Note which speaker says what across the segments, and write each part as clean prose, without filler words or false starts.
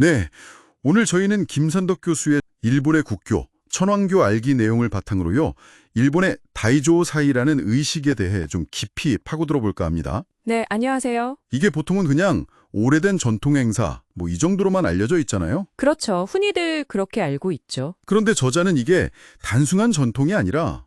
Speaker 1: 네, 오늘 저희는 김산덕 교수의 일본의 국교, 천황교 알기 내용을 바탕으로요, 일본의 다이조 사이라는 의식에 대해 좀 깊이 파고들어 볼까 합니다.
Speaker 2: 네, 안녕하세요.
Speaker 1: 이게 보통은 그냥 오래된 전통 행사, 뭐 이 정도로만 알려져 있잖아요.
Speaker 2: 그렇죠. 흔히들 그렇게 알고 있죠.
Speaker 1: 그런데 저자는 이게 단순한 전통이 아니라,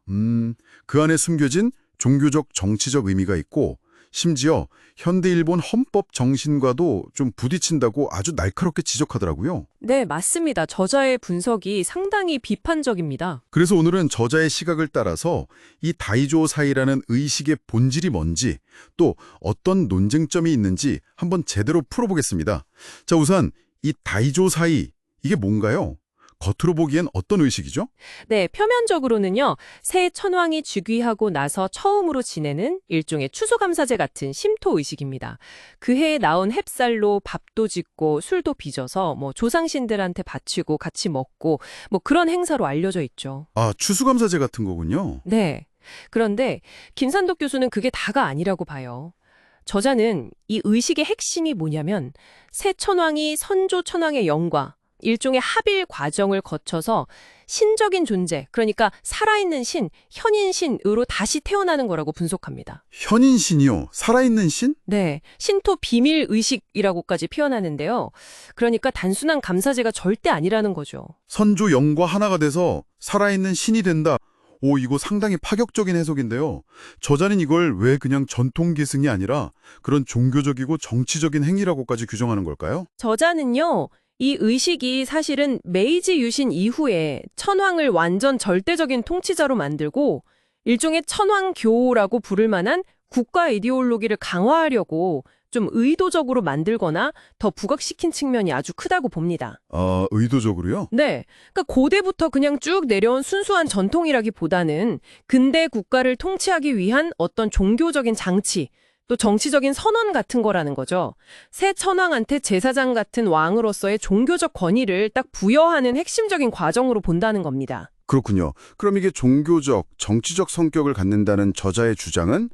Speaker 1: 그 안에 숨겨진 종교적, 정치적 의미가 있고, 심지어 현대 일본 헌법 정신과도 좀 부딪힌다고 아주 날카롭게 지적하더라고요.
Speaker 2: 네, 맞습니다. 저자의 분석이 상당히 비판적입니다.
Speaker 1: 그래서 오늘은 저자의 시각을 따라서 이 다이조 사이라는 의식의 본질이 뭔지, 또 어떤 논쟁점이 있는지 한번 제대로 풀어보겠습니다. 자, 우선 이 다이조 사이, 이게 뭔가요? 겉으로 보기엔 어떤 의식이죠?
Speaker 2: 네, 표면적으로는요, 새 천황이 즉위하고 나서 처음으로 지내는 일종의 추수감사제 같은 심토 의식입니다. 그 해에 나온 햅쌀로 밥도 짓고 술도 빚어서 조상신들한테 바치고 같이 먹고 그런 행사로 알려져 있죠.
Speaker 1: 아, 추수감사제 같은 거군요.
Speaker 2: 네. 그런데 김산덕 교수는 그게 다가 아니라고 봐요. 저자는 이 의식의 핵심이 뭐냐면 새 천황이 선조 천황의 영과 일종의 합일 과정을 거쳐서 신적인 존재, 그러니까 살아있는 신, 현인신으로 다시 태어나는 거라고 분석합니다.
Speaker 1: 현인신이요? 살아있는 신?
Speaker 2: 네, 신토 비밀 의식이라고까지 표현하는데요. 그러니까 단순한 감사제가 절대 아니라는 거죠.
Speaker 1: 선조 영과 하나가 돼서 살아있는 신이 된다. 오, 이거 상당히 파격적인 해석인데요. 저자는 이걸 왜 그냥 전통 계승이 아니라 그런 종교적이고 정치적인 행위라고까지 규정하는 걸까요?
Speaker 2: 저자는요, 이 의식이 사실은 메이지 유신 이후에 천황을 완전 절대적인 통치자로 만들고 일종의 천황교라고 부를 만한 국가 이데올로기를 강화하려고 좀 의도적으로 만들거나 더 부각시킨 측면이 아주 크다고 봅니다.
Speaker 1: 아, 의도적으로요?
Speaker 2: 네, 그러니까 고대부터 그냥 쭉 내려온 순수한 전통이라기보다는 근대 국가를 통치하기 위한 어떤 종교적인 장치, 또 정치적인 선언 같은 거라는 거죠. 새 천황한테 제사장 같은 왕으로서의 종교적 권위를 딱 부여하는 핵심적인 과정으로 본다는 겁니다.
Speaker 1: 그렇군요. 그럼 이게 종교적, 정치적 성격을 갖는다는 저자의 주장은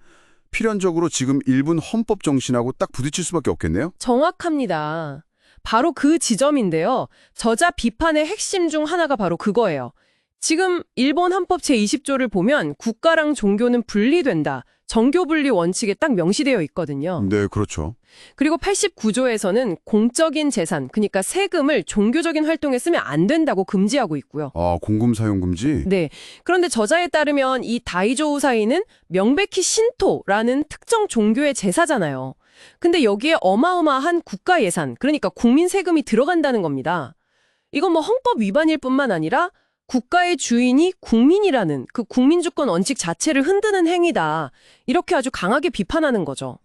Speaker 1: 필연적으로 지금 일본 헌법 정신하고 딱 부딪힐 수밖에 없겠네요?
Speaker 2: 정확합니다. 바로 그 지점인데요. 저자 비판의 핵심 중 하나가 바로 그거예요. 지금 일본 헌법 제20조를 보면 국가랑 종교는 분리된다. 정교분리 원칙에 딱 명시되어 있거든요.
Speaker 1: 네, 그렇죠.
Speaker 2: 그리고 89조에서는 공적인 재산, 그러니까 세금을 종교적인 활동에 쓰면 안 된다고 금지하고 있고요.
Speaker 1: 아, 공금 사용 금지?
Speaker 2: 네. 그런데 저자에 따르면 이 다이조 사이는 명백히 신토라는 특정 종교의 제사잖아요. 근데 여기에 어마어마한 국가 예산, 그러니까 국민 세금이 들어간다는 겁니다. 이건 헌법 위반일 뿐만 아니라 국가의 주인이 국민이라는 그 국민주권 원칙 자체를 흔드는 행위다. 이렇게 아주 강하게 비판하는 거죠.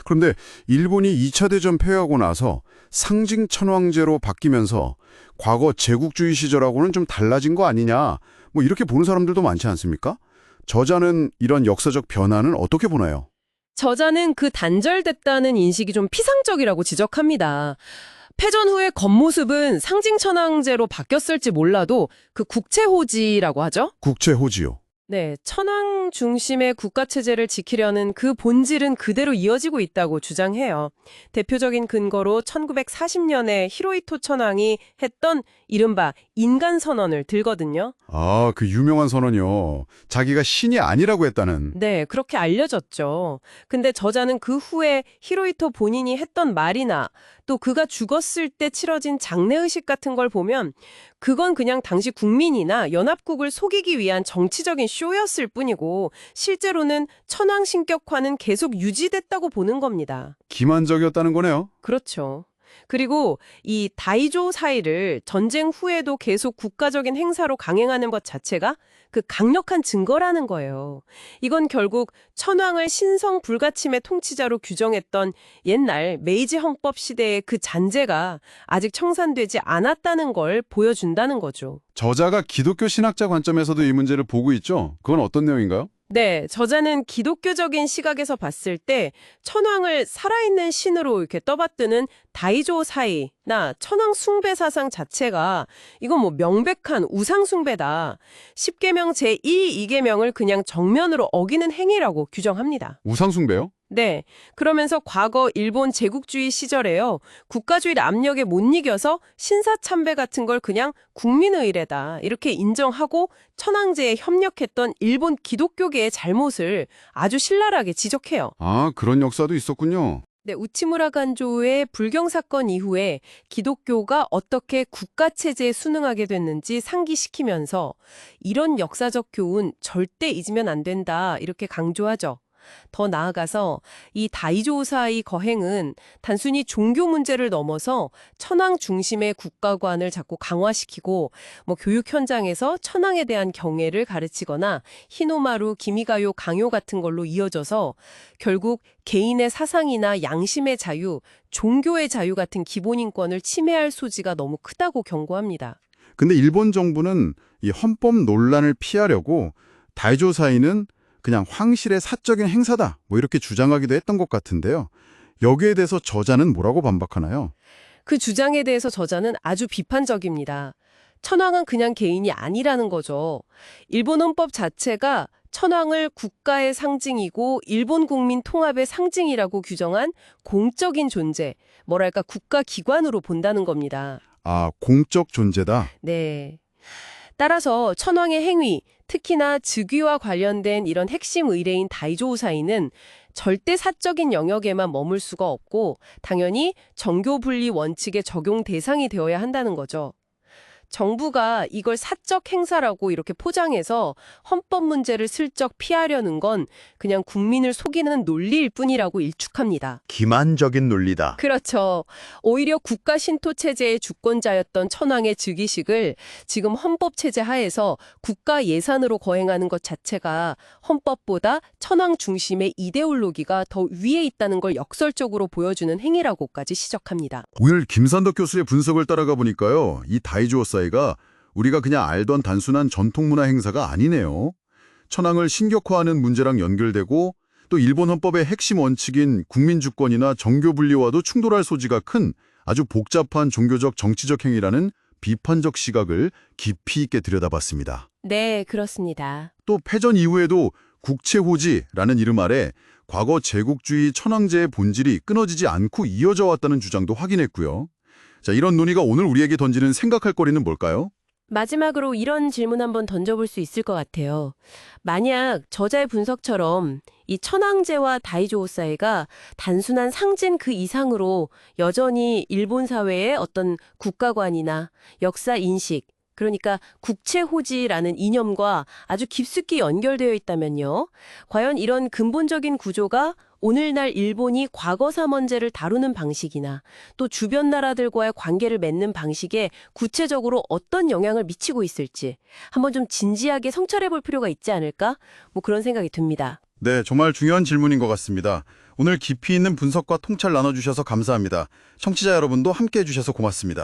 Speaker 1: 그런데 일본이 2차 대전 패하고 나서 상징 천황제로 바뀌면서 과거 제국주의 시절하고는 좀 달라진 거 아니냐, 뭐 이렇게 보는 사람들도 많지 않습니까? 저자는 이런 역사적 변화는 어떻게 보나요?
Speaker 2: 저자는 그 단절됐다는 인식이 좀 피상적이라고 지적합니다. 패전 후의 겉모습은 상징 천황제로 바뀌었을지 몰라도 그 국채호지라고 하죠?
Speaker 1: 국채호지요.
Speaker 2: 네, 천황 중심의 국가체제를 지키려는 그 본질은 그대로 이어지고 있다고 주장해요. 대표적인 근거로 1940년에 히로히토 천황이 했던 이른바 인간선언을 들거든요.
Speaker 1: 아, 그 유명한 선언이요. 자기가 신이 아니라고 했다는.
Speaker 2: 네, 그렇게 알려졌죠. 근데 저자는 그 후에 히로히토 본인이 했던 말이나 또 그가 죽었을 때 치러진 장례의식 같은 걸 보면 그건 그냥 당시 국민이나 연합국을 속이기 위한 정치적인 쇼였을 뿐이고 실제로는 천황 신격화는 계속 유지됐다고 보는 겁니다.
Speaker 1: 기만적이었다는 거네요.
Speaker 2: 그렇죠. 그리고 이 다이조 사이를 전쟁 후에도 계속 국가적인 행사로 강행하는 것 자체가 그 강력한 증거라는 거예요. 이건 결국 천황을 신성 불가침의 통치자로 규정했던 옛날 메이지 헌법 시대의 그 잔재가 아직 청산되지 않았다는 걸 보여준다는 거죠.
Speaker 1: 저자가 기독교 신학자 관점에서도 이 문제를 보고 있죠? 그건 어떤 내용인가요?
Speaker 2: 네, 저자는 기독교적인 시각에서 봤을 때 천황을 살아있는 신으로 이렇게 떠받드는 다이조 사이나 천황 숭배 사상 자체가 이건 명백한 우상 숭배다. 10계명 제2, 2계명을 그냥 정면으로 어기는 행위라고 규정합니다.
Speaker 1: 우상숭배요?
Speaker 2: 네. 그러면서 과거 일본 제국주의 시절에요. 국가주의 압력에 못 이겨서 신사참배 같은 걸 그냥 국민의례다 이렇게 인정하고 천황제에 협력했던 일본 기독교계의 잘못을 아주 신랄하게 지적해요.
Speaker 1: 아, 그런 역사도 있었군요.
Speaker 2: 네, 우치무라 간조의 불경 사건 이후에 기독교가 어떻게 국가체제에 순응하게 됐는지 상기시키면서 이런 역사적 교훈 절대 잊으면 안 된다 이렇게 강조하죠. 더 나아가서 이 다이조사의 거행은 단순히 종교 문제를 넘어서 천황 중심의 국가관을 자꾸 강화시키고 교육 현장에서 천황에 대한 경애를 가르치거나 히노마루, 기미가요, 강요 같은 걸로 이어져서 결국 개인의 사상이나 양심의 자유, 종교의 자유 같은 기본 인권을 침해할 소지가 너무 크다고 경고합니다.
Speaker 1: 근데 일본 정부는 이 헌법 논란을 피하려고 다이조사이는 그냥 황실의 사적인 행사다 이렇게 주장하기도 했던 것 같은데요. 여기에 대해서 저자는 뭐라고 반박하나요?
Speaker 2: 그 주장에 대해서 저자는 아주 비판적입니다. 천황은 그냥 개인이 아니라는 거죠. 일본 헌법 자체가 천황을 국가의 상징이고 일본 국민 통합의 상징이라고 규정한 공적인 존재, 뭐랄까 국가기관으로 본다는 겁니다.
Speaker 1: 아, 공적 존재다.
Speaker 2: 네. 따라서 천황의 행위, 특히나 즉위와 관련된 이런 핵심 의례인 다이조우사이는 절대 사적인 영역에만 머물 수가 없고 당연히 정교 분리 원칙의 적용 대상이 되어야 한다는 거죠. 정부가 이걸 사적 행사라고 이렇게 포장해서 헌법 문제를 슬쩍 피하려는 건 그냥 국민을 속이는 논리일 뿐이라고 일축합니다.
Speaker 3: 기만적인 논리다.
Speaker 2: 그렇죠. 오히려 국가 신토 체제의 주권자였던 천황의 즉위식을 지금 헌법 체제 하에서 국가 예산으로 거행하는 것 자체가 헌법보다 천황 중심의 이데올로기가 더 위에 있다는 걸 역설적으로 보여주는 행위라고까지 지적합니다.
Speaker 1: 오늘 김산덕 교수의 분석을 따라가 보니까요. 이 다이조사이가 우리가 그냥 알던 단순한 전통문화 행사가 아니네요. 천황을 신격화하는 문제랑 연결되고 또 일본 헌법의 핵심 원칙인 국민주권이나 정교분리와도 충돌할 소지가 큰 아주 복잡한 종교적 정치적 행위라는 비판적 시각을 깊이 있게 들여다봤습니다.
Speaker 2: 네, 그렇습니다.
Speaker 1: 또 패전 이후에도 국채호지라는 이름 아래 과거 제국주의 천황제의 본질이 끊어지지 않고 이어져 왔다는 주장도 확인했고요. 자, 이런 논의가 오늘 우리에게 던지는 생각할 거리는 뭘까요?
Speaker 2: 마지막으로 이런 질문 한번 던져볼 수 있을 것 같아요. 만약 저자의 분석처럼 이 천황제와 다이조우사이가 단순한 상징 그 이상으로 여전히 일본 사회의 어떤 국가관이나 역사 인식, 그러니까 국채호지라는 이념과 아주 깊숙이 연결되어 있다면요. 과연 이런 근본적인 구조가 오늘날 일본이 과거사 문제를 다루는 방식이나 또 주변 나라들과의 관계를 맺는 방식에 구체적으로 어떤 영향을 미치고 있을지 한번 좀 진지하게 성찰해 볼 필요가 있지 않을까? 그런 생각이 듭니다.
Speaker 1: 네, 정말 중요한 질문인 것 같습니다. 오늘 깊이 있는 분석과 통찰 나눠주셔서 감사합니다. 청취자 여러분도 함께해 주셔서 고맙습니다.